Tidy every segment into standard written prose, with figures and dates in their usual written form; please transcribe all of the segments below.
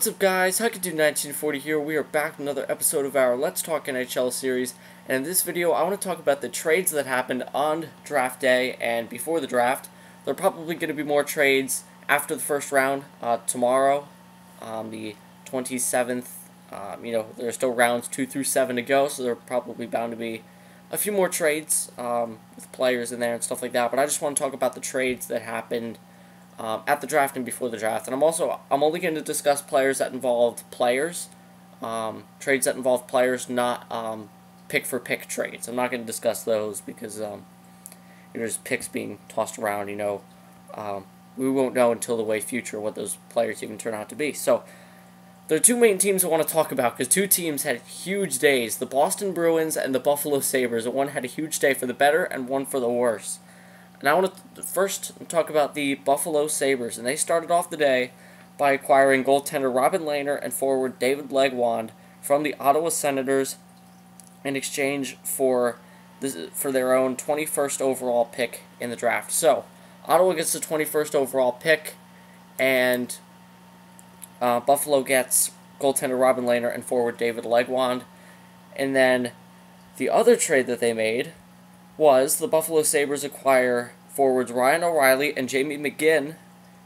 What's up, guys? HuckADude1940 here. We are back with another episode of our Let's Talk NHL series, and in this video I want to talk about the trades that happened on draft day and before the draft. There are probably going to be more trades after the first round tomorrow, the 27th. There are still rounds 2 through 7 to go, so there are probably bound to be a few more trades with players in there and stuff like that. But I just want to talk about the trades that happened at the draft and before the draft. And I'm only going to discuss players that involved players, trades that involve players, not pick-for-pick trades. I'm not going to discuss those because there's picks being tossed around. We won't know until the way future what those players even turn out to be. So there are two main teams I want to talk about because two teams had huge days: the Boston Bruins and the Buffalo Sabres. One had a huge day for the better and one for the worse. And I want to first talk about the Buffalo Sabres, and they started off the day by acquiring goaltender Robin Lehner and forward David Legwand from the Ottawa Senators in exchange for their own 21st overall pick in the draft. So, Ottawa gets the 21st overall pick, and Buffalo gets goaltender Robin Lehner and forward David Legwand. And then the other trade that they made was the Buffalo Sabres acquire forwards Ryan O'Reilly and Jamie McGinn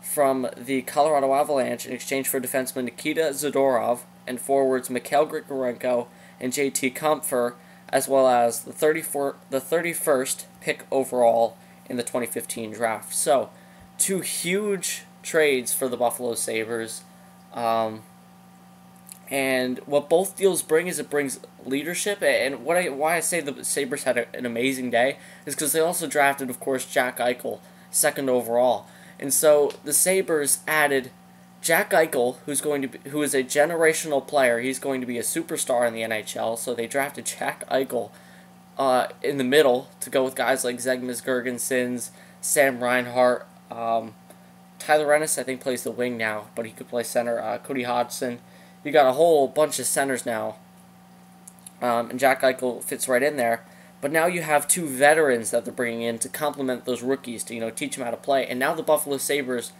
from the Colorado Avalanche in exchange for defenseman Nikita Zadorov and forwards Mikhail Grigorenko and JT Compher, as well as the 31st pick overall in the 2015 draft. So, two huge trades for the Buffalo Sabres. And what both deals bring is it brings leadership, and why I say the Sabres had an amazing day is because they also drafted, of course, Jack Eichel, second overall. And so the Sabres added Jack Eichel, who is a generational player. He's going to be a superstar in the NHL, so they drafted Jack Eichel in the middle to go with guys like Zegmas Girgensons, Sam Reinhart, Tyler Ennis, I think, plays the wing now, but he could play center, Cody Hodgson. You got a whole bunch of centers now, and Jack Eichel fits right in there. But now you have two veterans that they're bringing in to complement those rookies, to teach them how to play. And now the Buffalo Sabres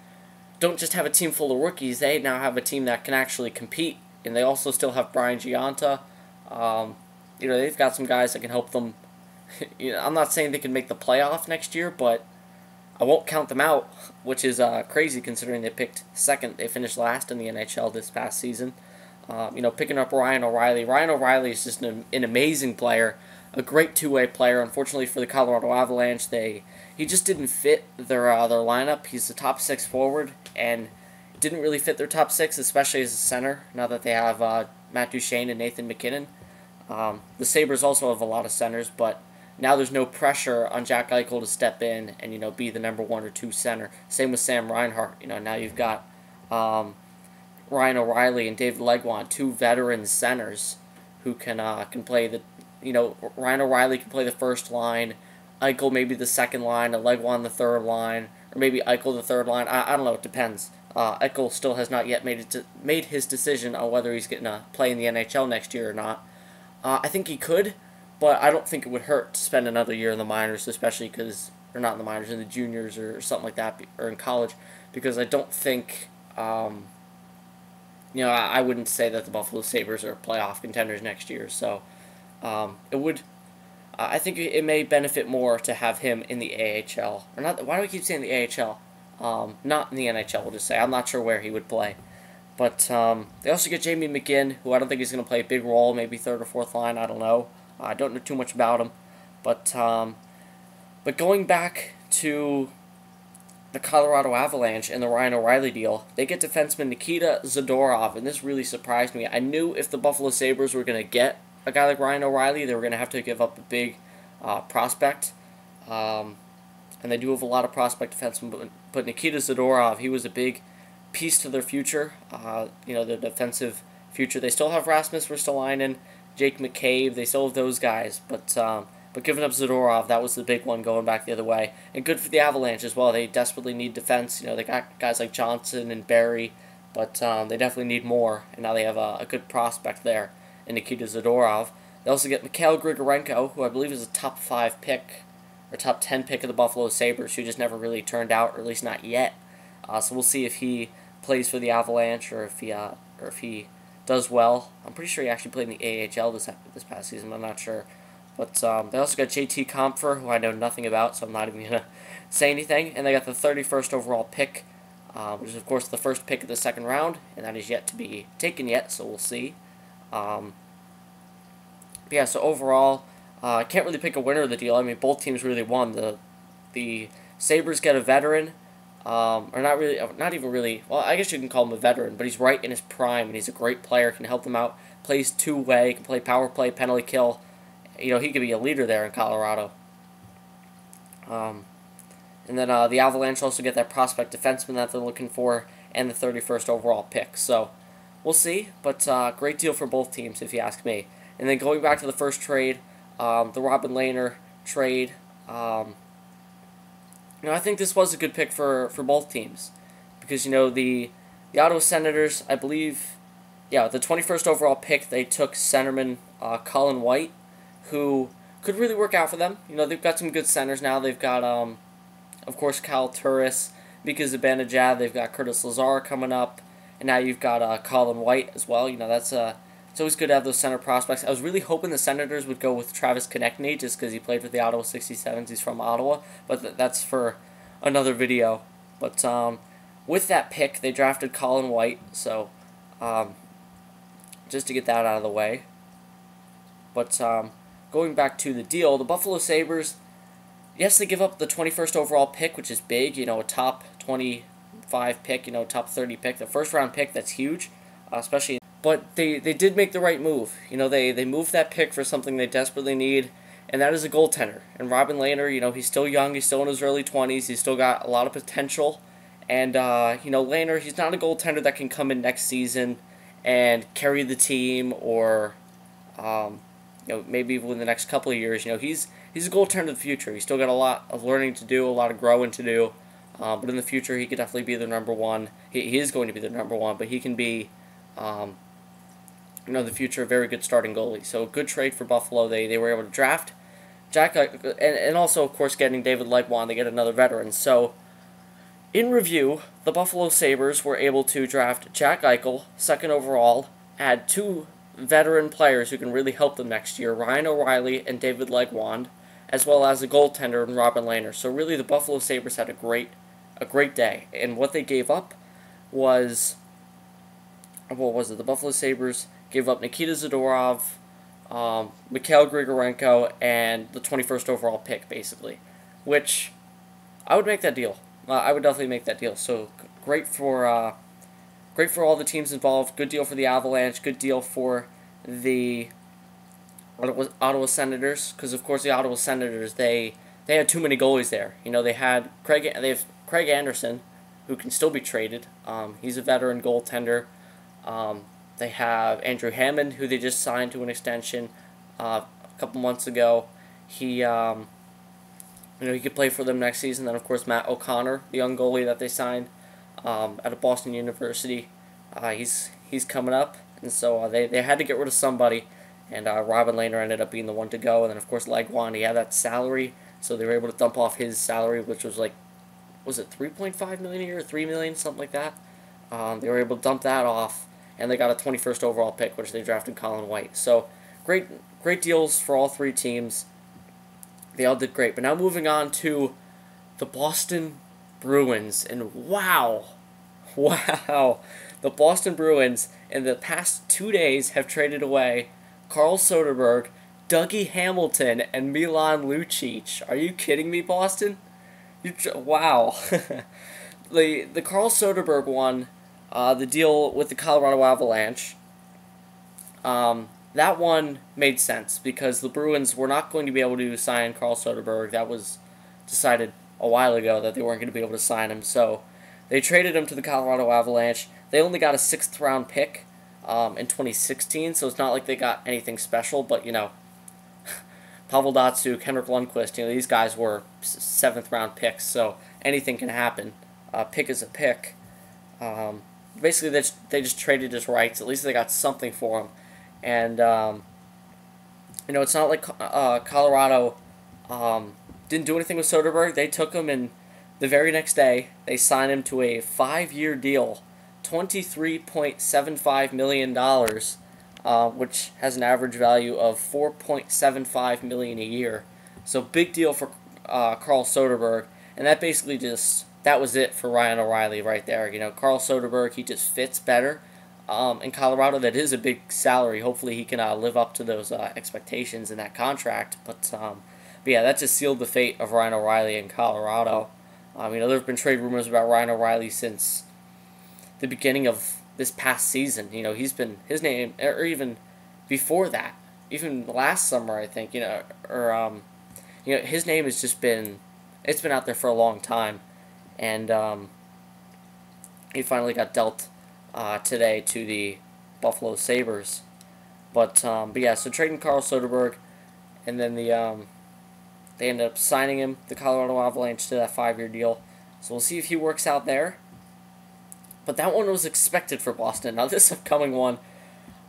don't just have a team full of rookies; they now have a team that can actually compete. And they also still have Brian Giunta. They've got some guys that can help them. I'm not saying they can make the playoff next year, but I won't count them out, which is crazy considering they picked second. They finished last in the NHL this past season. Picking up Ryan O'Reilly. Ryan O'Reilly is just an amazing player, a great two-way player. Unfortunately for the Colorado Avalanche, he just didn't fit their lineup. He's the top 6 forward, and didn't really fit their top 6, especially as a center, now that they have Matt Duchene and Nathan MacKinnon. The Sabres also have a lot of centers, but now there's no pressure on Jack Eichel to step in and, be the number 1 or 2 center. Same with Sam Reinhart. Now you've got Ryan O'Reilly and David Legwand, two veteran centers who can play the, Ryan O'Reilly can play the first line, Eichel maybe the second line, and Legwand the third line, or maybe Eichel the third line. I don't know, it depends. Eichel still has not yet made his decision on whether he's going to play in the NHL next year or not. I think he could, but I don't think it would hurt to spend another year in the minors, especially because, or not in the minors, in the juniors or something like that, or in college, because I don't think, I wouldn't say that the Buffalo Sabres are playoff contenders next year, so I think it may benefit more to have him in the AHL, or not. Why do I keep saying the AHL? Not in the NHL, we'll just say. I'm not sure where he would play. But they also get Jamie McGinn, who I don't think is going to play a big role, maybe third or fourth line, I don't know. I don't know too much about him. But going back to the Colorado Avalanche and the Ryan O'Reilly deal, they get defenseman Nikita Zadorov, and this really surprised me. I knew if the Buffalo Sabres were going to get a guy like Ryan O'Reilly, they were going to have to give up a big prospect. And they do have a lot of prospect defensemen, but Nikita Zadorov, he was a big piece to their future, their defensive future. They still have Rasmus Ristolainen, Jake McCabe, they still have those guys, but giving up Zadorov, that was the big one going back the other way. And good for the Avalanche as well. They desperately need defense. They got guys like Johnson and Barry, but they definitely need more, and now they have a good prospect there in Nikita Zadorov. They also get Mikhail Grigorenko, who I believe is a top 5 pick, or top 10 pick of the Buffalo Sabres, who just never really turned out, or at least not yet. So we'll see if he plays for the Avalanche, or if he or if he does well. I'm pretty sure he actually played in the AHL this past season. I'm not sure. But they also got JT Compher, who I know nothing about, so I'm not even going to say anything. And they got the 31st overall pick, which is, of course, the first pick of the second round, and that is yet to be taken yet, so we'll see. Yeah, so overall, I can't really pick a winner of the deal. I mean, both teams really won. The Sabres get a veteran, or not even really, well, I guess you can call him a veteran, but he's right in his prime, and he's a great player, can help them out, plays two-way, can play power play, penalty kill. You know, he could be a leader there in Colorado. And then the Avalanche also get that prospect defenseman that they're looking for, and the 31st overall pick. So, we'll see, but great deal for both teams, if you ask me. And then going back to the first trade, the Robin Lehner trade, I think this was a good pick for both teams. Because, the Ottawa Senators, I believe, the 21st overall pick, they took centerman Colin White, who could really work out for them. They've got some good centers now. They've got, of course, Kyle Turris, Mika Zibanejad. They've got Curtis Lazar coming up. And now you've got Colin White as well. That's it's always good to have those center prospects. I was really hoping the Senators would go with Travis Konechny just because he played with the Ottawa 67s. He's from Ottawa, but that's for another video. But with that pick, they drafted Colin White, so just to get that out of the way. But going back to the deal, the Buffalo Sabres, yes, they give up the 21st overall pick, which is big, a top 25 pick, top 30 pick. The first round pick, that's huge, especially. But they did make the right move. They moved that pick for something they desperately need, and that is a goaltender. And Robin Lehner, he's still young, he's still in his early 20s, he's still got a lot of potential. And, Lehner, he's not a goaltender that can come in next season and carry the team or, maybe even in the next couple of years. He's a goaltender of the future. He's still got a lot of learning to do, a lot of growing to do. But in the future, he could definitely be the number one. He is going to be the number one, but he can be, the future, a very good starting goalie. So, good trade for Buffalo. They were able to draft Jack, and also, of course, getting David Legwand. They get another veteran. So, in review, the Buffalo Sabres were able to draft Jack Eichel, second overall, add two veteran players who can really help them next year, Ryan O'Reilly and David Legwand, as well as a goaltender in Robin Lehner. So really, the Buffalo Sabres had a great day. And what they gave up was, what was it? The Buffalo Sabres gave up Nikita Zadorov, Mikhail Grigorenko, and the 21st overall pick, basically. Which, I would make that deal. I would definitely make that deal. So, great for all the teams involved. Good deal for the Avalanche. Good deal for the Ottawa Senators. Because, of course, the Ottawa Senators, they had too many goalies there. They have Craig Anderson, who can still be traded. He's a veteran goaltender. They have Andrew Hammond, who they just signed to an extension a couple months ago. He could play for them next season. Then, of course, Matt O'Connor, the young goalie that they signed out of Boston University. He's coming up, and so they had to get rid of somebody, and Robin Lehner ended up being the one to go. And then, of course, Legwand, he had that salary, so they were able to dump off his salary, which was like, was it $3.5 million a year, $3 million, something like that. They were able to dump that off, and they got a 21st overall pick, which they drafted Colin White. So, great deals for all three teams. They all did great. But now moving on to the Boston Bruins. And wow, the Boston Bruins in the past 2 days have traded away Carl Soderberg, Dougie Hamilton, and Milan Lucic. Are you kidding me, Boston? Wow. The Carl Soderberg one, the deal with the Colorado Avalanche, that one made sense because the Bruins were not going to be able to sign Carl Soderberg. That was decided a while ago that they weren't going to be able to sign him. So they traded him to the Colorado Avalanche. They only got a 6th round pick in 2016, so it's not like they got anything special. But, Pavel Datsyuk, Henrik Lundqvist, these guys were 7th round picks, so anything can happen. Pick is a pick. Basically, they just traded his rights. At least they got something for him. And, it's not like Colorado didn't do anything with Soderberg. They took him, and the very next day, they signed him to a 5-year deal, $23.75 million, which has an average value of $4.75 million a year. So big deal for Carl Soderberg, and that basically that was it for Ryan O'Reilly right there. Carl Soderberg, he just fits better. In Colorado, that is a big salary. Hopefully, he can live up to those expectations in that contract. But yeah, that just sealed the fate of Ryan O'Reilly in Colorado. There have been trade rumors about Ryan O'Reilly since the beginning of this past season. He's been his name, or even before that, even last summer, I think. His name has just been out there for a long time, and he finally got dealt today to the Buffalo Sabres. But yeah, so trading Carl Soderberg, and then they ended up signing him, the Colorado Avalanche, to that 5-year deal. So we'll see if he works out there. But that one was expected for Boston. Now this upcoming one,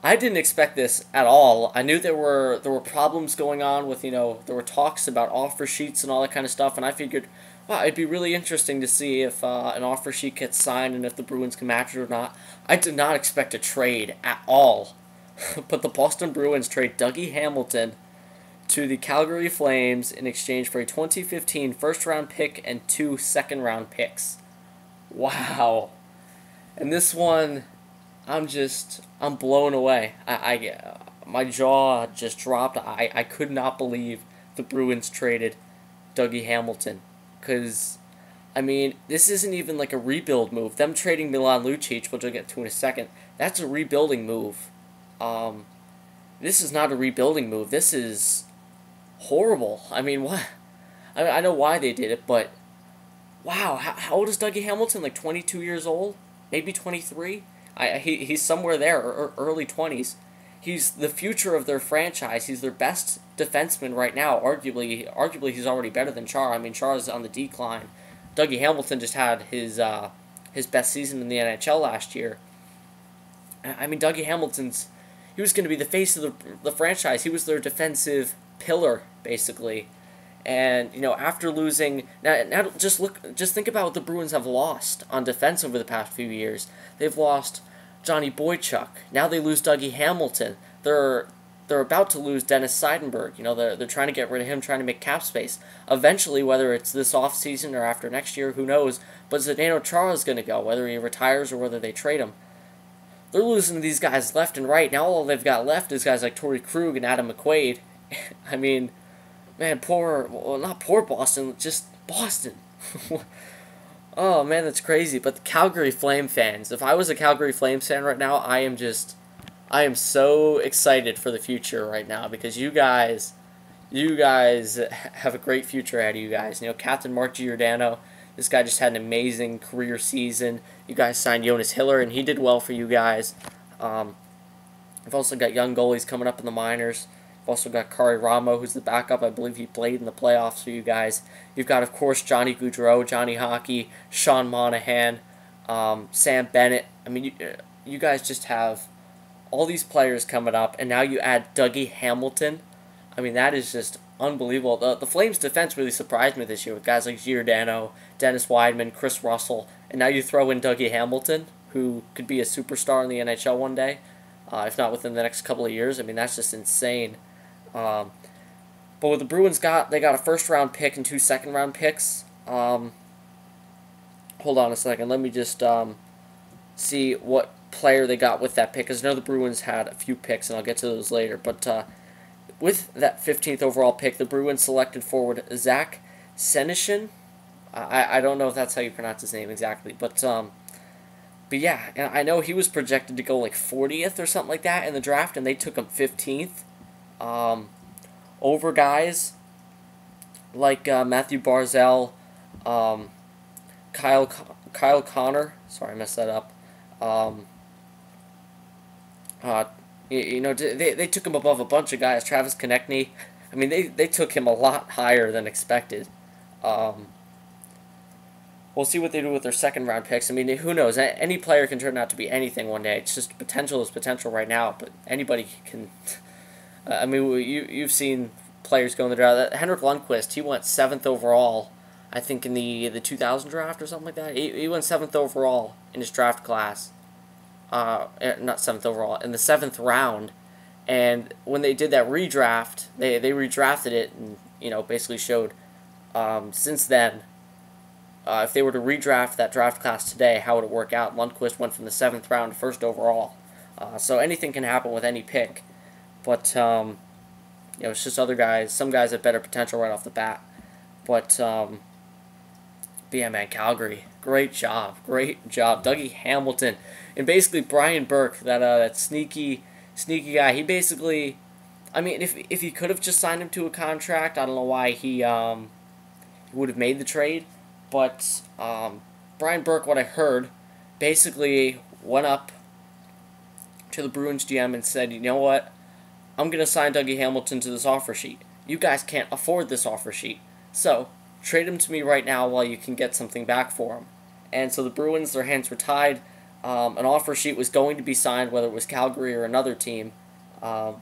I didn't expect this at all. I knew there were problems going on with, there were talks about offer sheets and all that kind of stuff, and I figured, wow, it'd be really interesting to see if an offer sheet gets signed and if the Bruins can match it or not. I did not expect a trade at all. But the Boston Bruins trade Dougie Hamilton to the Calgary Flames in exchange for a 2015 first-round pick and 2 second-round picks. Wow. And this one, I'm blown away. My jaw just dropped. I could not believe the Bruins traded Dougie Hamilton. Because, this isn't even like a rebuild move. Them trading Milan Lucic, which I'll get to in a second, that's a rebuilding move. This is not a rebuilding move. This is horrible. What? I know why they did it, but wow, how old is Dougie Hamilton? Like 22 years old? Maybe 23? He's somewhere there, early 20s. He's the future of their franchise. He's their best defenseman right now. Arguably he's already better than Char. Char's on the decline. Dougie Hamilton just had his best season in the NHL last year. Dougie Hamilton's, he was going to be the face of the franchise. He was their defensive pillar, basically. And after losing, now just think about what the Bruins have lost on defense over the past few years. They've lost Johnny Boychuk. Now they lose Dougie Hamilton. They're about to lose Dennis Seidenberg. They're trying to get rid of him, trying to make cap space. Eventually, whether it's this offseason or after next year, who knows? But Zdeno Chara is going to go, whether he retires or whether they trade him. They're losing these guys left and right. Now all they've got left is guys like Torrey Krug and Adam McQuaid. Man, not poor Boston, just Boston. Oh, man, that's crazy. But the Calgary Flame fans, if I was a Calgary Flames fan right now, I am so excited for the future right now, because you guys have a great future ahead of you guys. Captain Mark Giordano, this guy just had an amazing career season. You guys signed Jonas Hiller, and he did well for you guys. I've also got young goalies coming up in the minors. You've also got Kari Ramo, who's the backup. I believe he played in the playoffs for you guys. You've got, of course, Johnny Gaudreau, Johnny Hockey, Sean Monahan, Sam Bennett. You guys just have all these players coming up, and now you add Dougie Hamilton. That is just unbelievable. The Flames' defense really surprised me this year with guys like Giordano, Dennis Wideman, Chris Russell, and now you throw in Dougie Hamilton, who could be a superstar in the NHL one day, if not within the next couple of years. That's just insane. But what the Bruins got, they got a first-round pick and 2 second-round picks. Hold on a second. Let me just see what player they got with that pick, because I know the Bruins had a few picks, and I'll get to those later. But with that 15th overall pick, the Bruins selected forward Zach Senyshyn. I don't know if that's how you pronounce his name exactly, but yeah, and I know he was projected to go like 40th or something like that in the draft, and they took him 15th. Over guys like Matthew Barzal, Kyle Connor. Sorry, I messed that up. They took him above a bunch of guys. Travis Konechny. They took him a lot higher than expected. We'll see what they do with their second-round picks. Who knows? Any player can turn out to be anything one day. It's just potential is potential right now, but anybody can. You've seen players go in the draft. Henrik Lundqvist, he went 7th overall, I think, in the 2000 draft or something like that. He went 7th overall in his draft class. not 7th overall, in the 7th round. And when they did that redraft, they redrafted it and, basically showed since then, if they were to redraft that draft class today, how would it work out? Lundqvist went from the 7th round to 1st overall. So anything can happen with any pick. But, it's just other guys. Some guys have better potential right off the bat. But yeah, man, Calgary, great job. Dougie Hamilton. And basically Brian Burke, that sneaky guy, he basically, I mean, if he could have just signed him to a contract, I don't know why he would have made the trade. But Brian Burke, what I heard, basically went up to the Bruins GM and said, you know what, I'm going to sign Dougie Hamilton to this offer sheet. You guys can't afford this offer sheet. So, trade him to me right now while you can get something back for him. And so the Bruins, their hands were tied. An offer sheet was going to be signed, whether it was Calgary or another team. The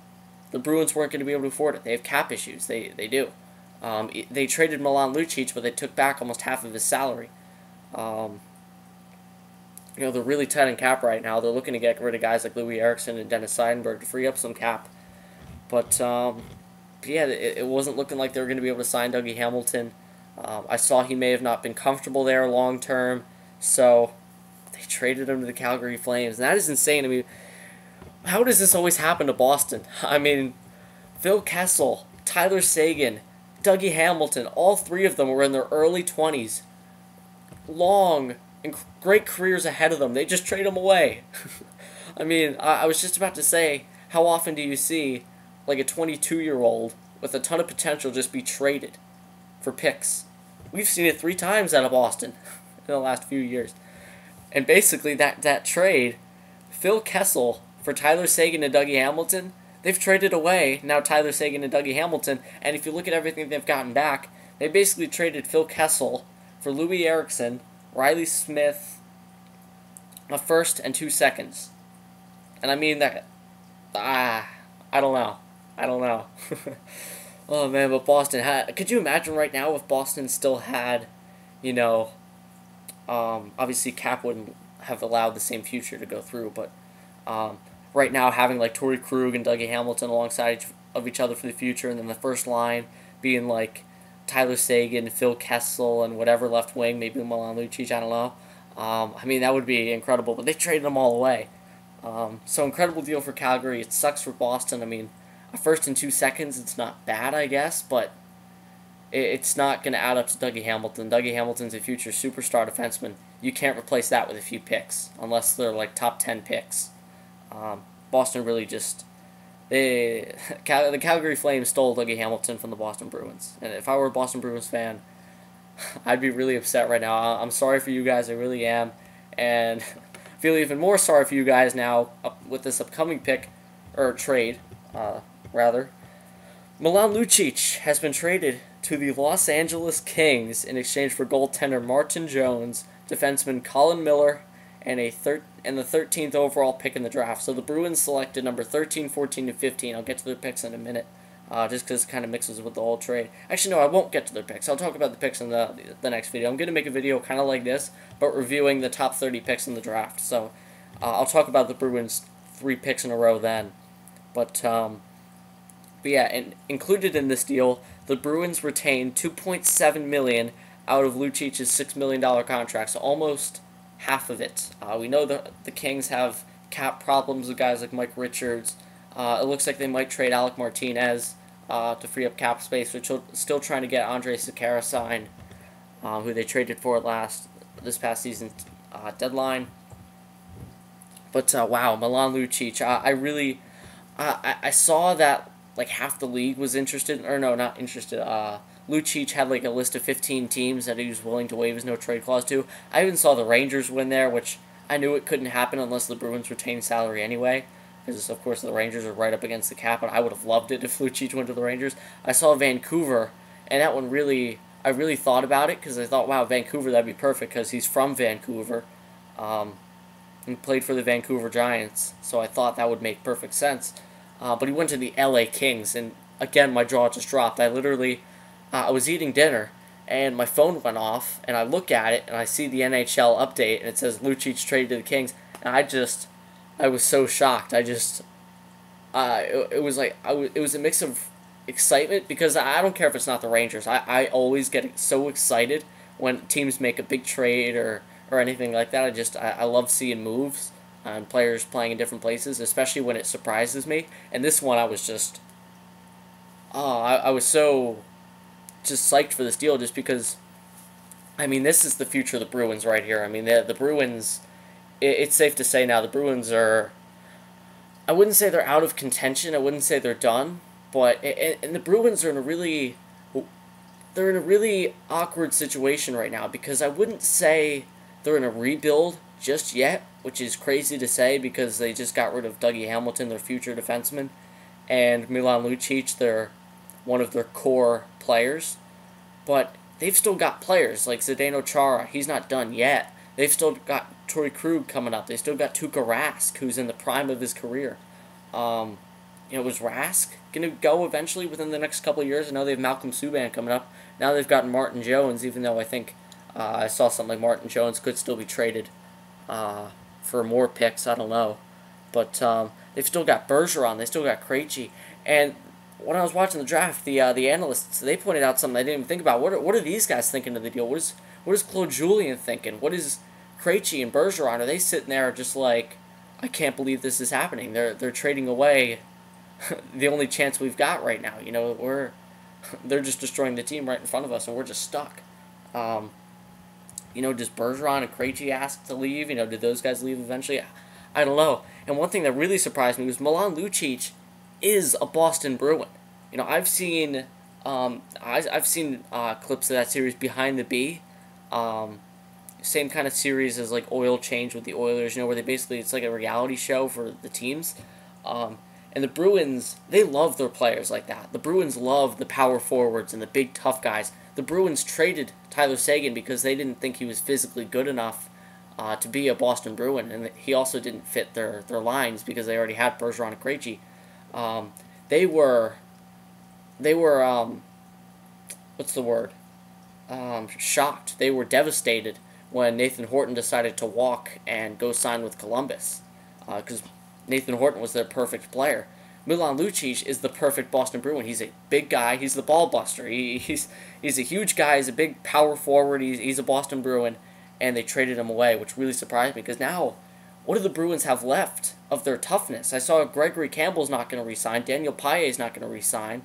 Bruins weren't going to be able to afford it. They have cap issues. They do. They traded Milan Lucic, but they took back almost half of his salary. They're really tight on cap right now. They're looking to get rid of guys like Louis Eriksson and Dennis Seidenberg to free up some cap. But, yeah, it wasn't looking like they were going to be able to sign Dougie Hamilton. I saw he may have not been comfortable there long term, so they traded him to the Calgary Flames. And that is insane. I mean, how does this always happen to Boston? I mean, Phil Kessel, Tyler Seguin, Dougie Hamilton, all three of them were in their early 20s. Long and great careers ahead of them. They just trade them away. I mean, I was just about to say, how often do you see like a 22-year-old with a ton of potential just be traded for picks? We've seen it 3 times out of Boston in the last few years. And basically that trade, Phil Kessel for Tyler Seguin and Dougie Hamilton, they've traded away now Tyler Seguin and Dougie Hamilton, and if you look at everything they've gotten back, they basically traded Phil Kessel for Louis Eriksson, Riley Smith, a first and 2 seconds. And I mean that, I don't know. Oh man, but Boston could you imagine right now if Boston still had, obviously Cap wouldn't have allowed the same future to go through, but right now having like Torrey Krug and Dougie Hamilton alongside of each other for the future, and then the first line being like Tyler Seguin, Phil Kessel, and whatever left wing, maybe Milan Lucic, I don't know. I mean, that would be incredible, but they traded them all away. So incredible deal for Calgary. It sucks for Boston. I mean, a first and 2 seconds, it's not bad, I guess, but it's not going to add up to Dougie Hamilton. Dougie Hamilton's a future superstar defenseman. You can't replace that with a few picks, unless they're like top 10 picks. Boston really just... the Calgary Flames stole Dougie Hamilton from the Boston Bruins. And if I were a Boston Bruins fan, I'd be really upset right now. I'm sorry for you guys, I really am. And I feel even more sorry for you guys now with this upcoming pick, or trade, rather. Milan Lucic has been traded to the Los Angeles Kings in exchange for goaltender Martin Jones, defenseman Colin Miller, and the 13th overall pick in the draft. So the Bruins selected number 13, 14, and 15. I'll get to their picks in a minute, just because it kind of mixes with the whole trade. Actually, no, I won't get to their picks. I'll talk about the picks in the next video. I'm going to make a video kind of like this, but reviewing the top 30 picks in the draft. So I'll talk about the Bruins' 3 picks in a row then. But yeah, and included in this deal, the Bruins retained $2.7 million out of Lucic's $6 million contract, so almost half of it. We know the Kings have cap problems with guys like Mike Richards. It looks like they might trade Alec Martinez to free up cap space. They're still trying to get Andre Sekera signed, who they traded for this past season's deadline. But wow, Milan Lucic, I saw that like half the league was interested, or no, not interested. Lucic had like a list of 15 teams that he was willing to waive his no-trade clause to. I even saw the Rangers win there, which I knew it couldn't happen unless the Bruins retained salary anyway, because of course the Rangers are right up against the cap, and I would have loved it if Lucic went to the Rangers. I saw Vancouver, and that one I really thought about it, because I thought, wow, Vancouver, that'd be perfect, because he's from Vancouver, and played for the Vancouver Giants, so I thought that would make perfect sense. But he went to the LA Kings, and again, my jaw just dropped. I was eating dinner, and my phone went off, and I look at it, and I see the NHL update, and it says Lucic traded to the Kings, and I was so shocked. It was like it was a mix of excitement because I don't care if it's not the Rangers. I always get so excited when teams make a big trade or anything like that. I love seeing moves and players playing in different places, especially when it surprises me. And this one, I was just, I was so just psyched for this deal just because, I mean, this is the future of the Bruins right here. I mean, the Bruins, it's safe to say now the Bruins are, I wouldn't say they're out of contention. I wouldn't say they're done, but and the Bruins are in a really, they're in a really awkward situation right now because I wouldn't say they're in a rebuild just yet, which is crazy to say because they just got rid of Dougie Hamilton, their future defenseman, and Milan Lucic, their one of their core players. But they've still got players like Zdeno Chara. He's not done yet. They've still got Torrey Krug coming up. They still got Tuukka Rask, who's in the prime of his career. Was Rask going to go eventually within the next couple of years? I know they have Malcolm Subban coming up. Now they've gotten Martin Jones, even though I think I saw something like Martin Jones could still be traded for more picks. I don't know. But they've still got Bergeron. They still got Krejci. And when I was watching the draft, the analysts, they pointed out something I didn't even think about. What are these guys thinking of the deal? What is Claude Julien thinking? What is Krejci and Bergeron? Are they sitting there just like, I can't believe this is happening? They're trading away the only chance we've got right now. They're just destroying the team right in front of us, and we're just stuck. Does Bergeron and Krejci ask to leave? Did those guys leave eventually? I don't know. And one thing that really surprised me was Milan Lucic is a Boston Bruin. I've seen I've seen clips of that series Behind the B. Same kind of series as like Oil Change with the Oilers, where they basically, it's like a reality show for the teams. And the Bruins, they love their players like that. The Bruins love the power forwards and the big tough guys. The Bruins traded Tyler Seguin because they didn't think he was physically good enough to be a Boston Bruin, and he also didn't fit their lines because they already had Bergeron and Krejci. They were what's the word? Shocked. They were devastated when Nathan Horton decided to walk and go sign with Columbus, because Nathan Horton was their perfect player. Milan Lucic is the perfect Boston Bruin. He's a big guy. He's the ball buster. He's a huge guy. He's a big power forward. He's a Boston Bruin, and they traded him away, which really surprised me because now, what do the Bruins have left of their toughness? I saw Gregory Campbell's not going to re-sign. Daniel Paillet's not going to re-sign.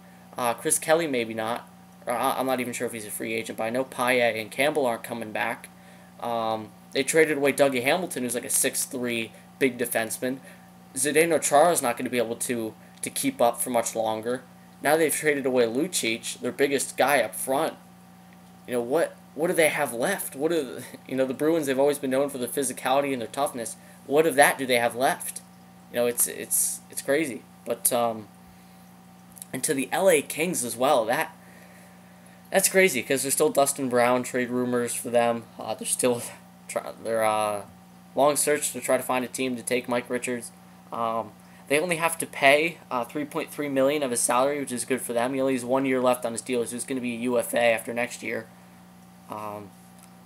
Chris Kelly maybe not. I'm not even sure if he's a free agent, but I know Paillet and Campbell aren't coming back. They traded away Dougie Hamilton, who's like a 6'3" big defenseman. Zdeno Chara is not going to be able to keep up for much longer. Now they've traded away Lucic, their biggest guy up front. What do they have left? What do the Bruins? They've always been known for their physicality and their toughness. What of that do they have left? It's crazy. But and to the LA Kings as well. That's crazy because there's still Dustin Brown trade rumors for them. They're still they're long search to try to find a team to take Mike Richards. They only have to pay $3.3 million of his salary, which is good for them. He only has 1 year left on his deal. So he's going to be a UFA after next year.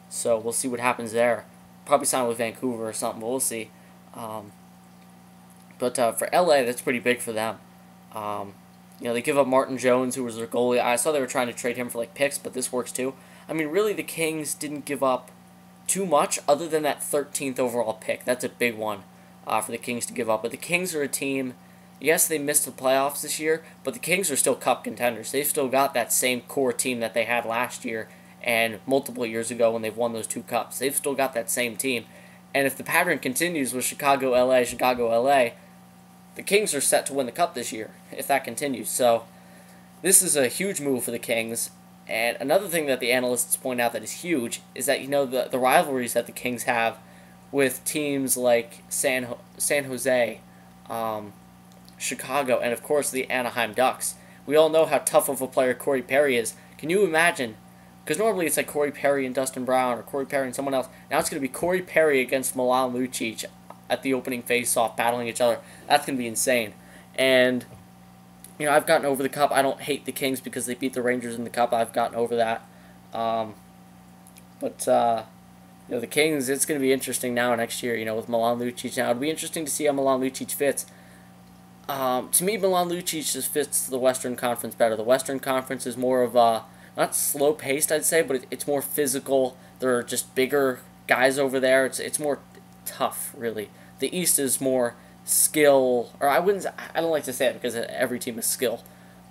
So we'll see what happens there. Probably sign with Vancouver or something, but we'll see. But for LA, that's pretty big for them. They give up Martin Jones, who was their goalie. I saw they were trying to trade him for like picks, but this works too. I mean, really, the Kings didn't give up too much other than that 13th overall pick. That's a big one for the Kings to give up. But the Kings are a team, yes, they missed the playoffs this year, but the Kings are still cup contenders. They've still got that same core team that they had last year and multiple years ago when they've won those 2 cups. They've still got that same team. And if the pattern continues with Chicago, LA, the Kings are set to win the cup this year, if that continues. So this is a huge move for the Kings. And another thing that the analysts point out that is huge is that, the rivalries that the Kings have with teams like San Jose, Chicago, and of course the Anaheim Ducks. We all know how tough of a player Corey Perry is. Can you imagine? Because normally it's like Corey Perry and Dustin Brown or Corey Perry and someone else. Now it's going to be Corey Perry against Milan Lucic at the opening face-off, battling each other. That's going to be insane. And, I've gotten over the cup. I don't hate the Kings because they beat the Rangers in the cup. I've gotten over that. But The Kings, it's going to be interesting now next year, with Milan Lucic. Now, it'll be interesting to see how Milan Lucic fits. To me, Milan Lucic just fits the Western Conference better. The Western Conference is more of a, not slow-paced, I'd say, but it's more physical. There are just bigger guys over there. It's more tough, really. The East is more skill, or I don't like to say it because every team is skill.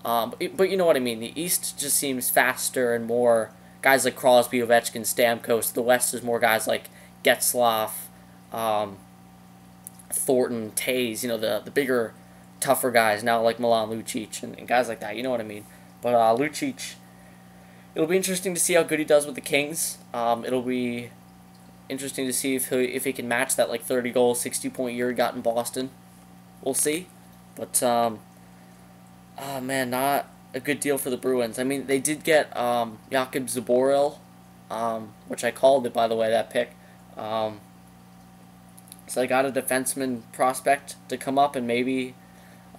But you know what I mean. The East just seems faster and more guys like Crosby, Ovechkin, Stamkos. The West is more guys like Getzlaf, Thornton, Taves. The bigger, tougher guys now like Milan Lucic and guys like that. You know what I mean. But Lucic, it'll be interesting to see how good he does with the Kings. It'll be interesting to see if he can match that 30-goal, 60-point year he got in Boston. We'll see. But oh man, not a good deal for the Bruins. I mean, they did get Jakub Zaboril, which I called it, by the way, that pick. So they got a defenseman prospect to come up and maybe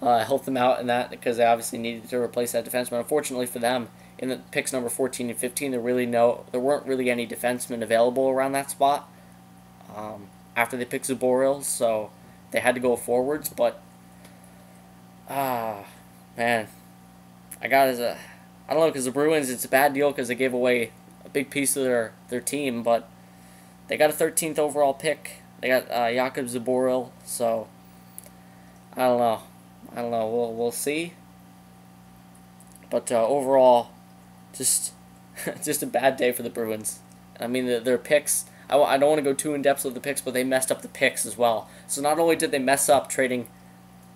help them out in that, because they obviously needed to replace that defenseman. Unfortunately for them, in the picks number 14 and 15, there weren't really any defensemen available around that spot after they picked Zaboril, so they had to go forwards. But man, I don't know, because the Bruins, it's a bad deal because they gave away a big piece of their team, but they got a 13th overall pick. They got Jakub Zaboril, so I don't know. We'll see. But overall, just a bad day for the Bruins. I mean, their picks, I don't want to go too in-depth with the picks, but they messed up the picks as well. So not only did they mess up trading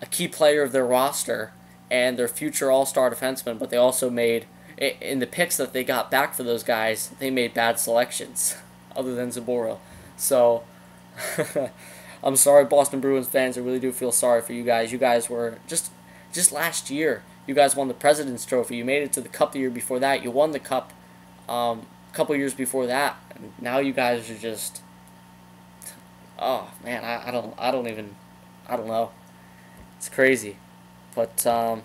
a key player of their roster and their future all-star defenseman, but they also made, in the picks that they got back for those guys, they made bad selections, other than Zaboril. So, I'm sorry, Boston Bruins fans. I really do feel sorry for you guys. You guys were, just last year, you guys won the President's Trophy. You made it to the Cup the year before that. You won the Cup a couple years before that. And now you guys are just, oh, man, I don't know. It's crazy. But the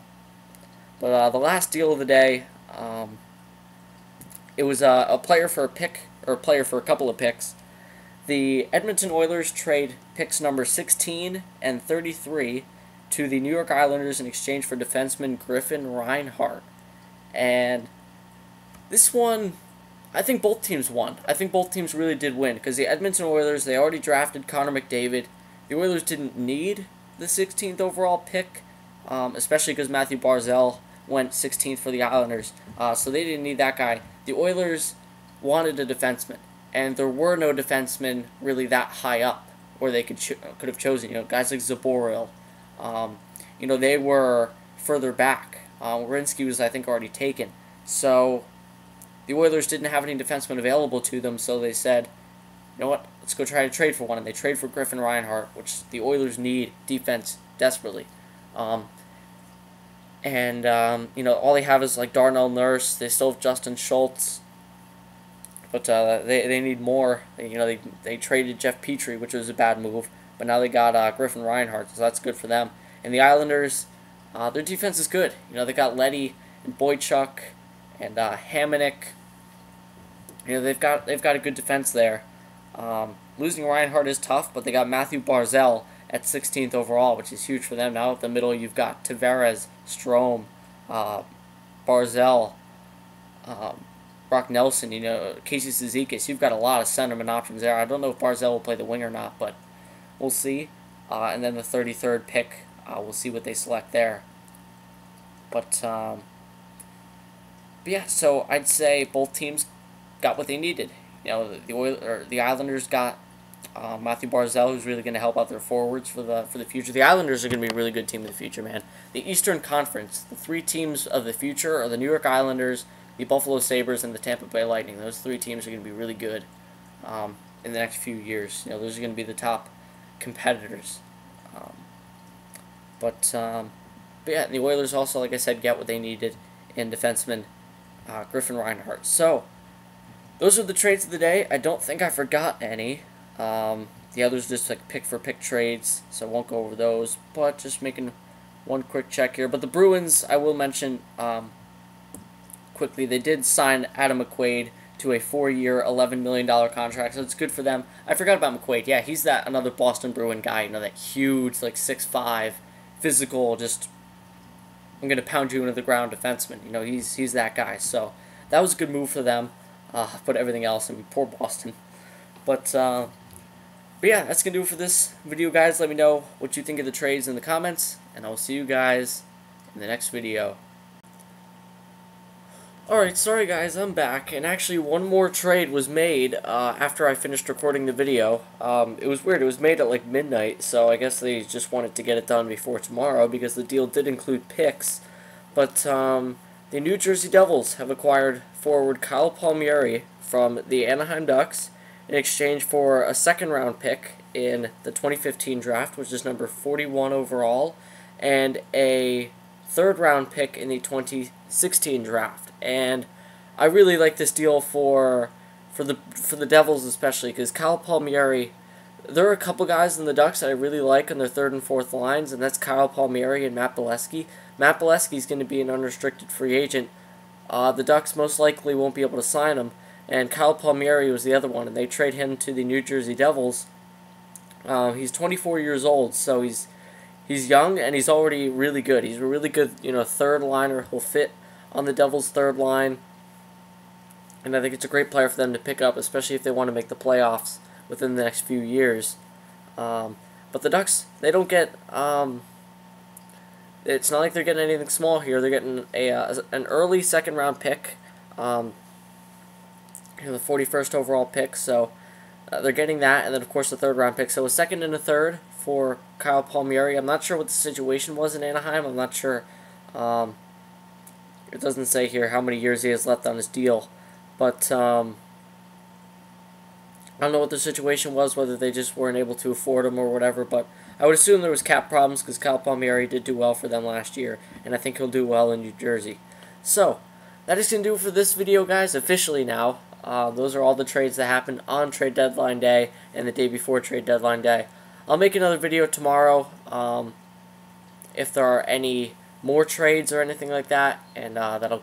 last deal of the day, it was a player for a pick, or a player for a couple of picks. The Edmonton Oilers trade picks number 16 and 33 to the New York Islanders in exchange for defenseman Griffin Reinhart. And this one, I think both teams won. I think both teams really did win, because the Edmonton Oilers, they already drafted Connor McDavid. The Oilers didn't need the 16th overall pick, especially because Matthew Barzal went 16th for the Islanders, so they didn't need that guy. The Oilers wanted a defenseman, and there were no defensemen really that high up where they could have chosen. Guys like Zaboril. They were further back. Werenski was, I think, already taken. So the Oilers didn't have any defensemen available to them, so they said, you know what, let's go try to trade for one. And they trade for Griffin Reinhart, which the Oilers need defense desperately. All they have is Darnell Nurse. They still have Justin Schultz. But they need more. They traded Jeff Petrie, which was a bad move. But now they got Griffin Reinhart, so that's good for them. And the Islanders, their defense is good. They got Leddy and Boychuk and Hamonic. They've got a good defense there. Losing Reinhart is tough, but they got Matthew Barzal at 16th overall, which is huge for them. Now at the middle, you've got Tavares, Strome, Barzal, Brock Nelson, Casey Cizikas. You've got a lot of centerman options there. I don't know if Barzal will play the wing or not, but we'll see. And then the 33rd pick, we'll see what they select there. But yeah, so I'd say both teams got what they needed. The Islanders got Matthew Barzal, who's really going to help out their forwards for the future. The Islanders are going to be a really good team in the future, man. The Eastern Conference, the three teams of the future are the New York Islanders, the Buffalo Sabres, and the Tampa Bay Lightning. Those three teams are going to be really good in the next few years. Those are going to be the top competitors. But yeah, the Oilers also, like I said, get what they needed in defenseman Griffin Reinhart. So those are the trades of the day. I don't think I forgot any. The others just pick-for-pick trades, so I won't go over those. But just making one quick check here. But the Bruins, I will mention quickly, they did sign Adam McQuaid to a 4-year, $11 million contract, so it's good for them. I forgot about McQuaid. Yeah, he's that another Boston Bruin guy, that huge, like 6'5", physical, just I'm gonna pound you into the ground defenseman. He's that guy. So that was a good move for them. But everything else, poor Boston. But yeah, that's gonna do it for this video, guys. Let me know what you think of the trades in the comments, and I will see you guys in the next video. Alright, sorry guys, I'm back, and actually one more trade was made after I finished recording the video. It was weird, it was made at like midnight, so I guess they just wanted to get it done before tomorrow, because the deal did include picks. But the New Jersey Devils have acquired forward Kyle Palmieri from the Anaheim Ducks in exchange for a second-round pick in the 2015 draft, which is number 41 overall, and a third-round pick in the 2016 draft. And I really like this deal for the Devils, especially because Kyle Palmieri. There are a couple guys in the Ducks that I really like on their third and fourth lines, and that's Kyle Palmieri and Matt Beleskey. Matt Beleskey is going to be an unrestricted free agent. The Ducks most likely won't be able to sign him, and Kyle Palmieri was the other one, and they trade him to the New Jersey Devils. He's 24 years old, so he's young, and he's already really good. He's a really good, third liner. He'll fit on the Devils' third line, and I think it's a great player for them to pick up, especially if they want to make the playoffs within the next few years. But the Ducks, they don't get. It's not like they're getting anything small here. They're getting an early second-round pick, the 41st overall pick. So they're getting that, and then of course the third-round pick. So a second and a third for Kyle Palmieri. I'm not sure what the situation was in Anaheim. I'm not sure. It doesn't say here how many years he has left on his deal, but I don't know what the situation was, whether they just weren't able to afford him or whatever, but I would assume there was cap problems because Kyle Palmieri did do well for them last year, and I think he'll do well in New Jersey. So, that is going to do it for this video, guys, officially now. Those are all the trades that happened on trade deadline day and the day before trade deadline day. I'll make another video tomorrow if there are any more trades or anything like that, and that'll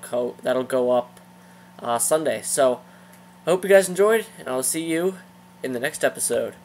go up Sunday. So I hope you guys enjoyed, and I'll see you in the next episode.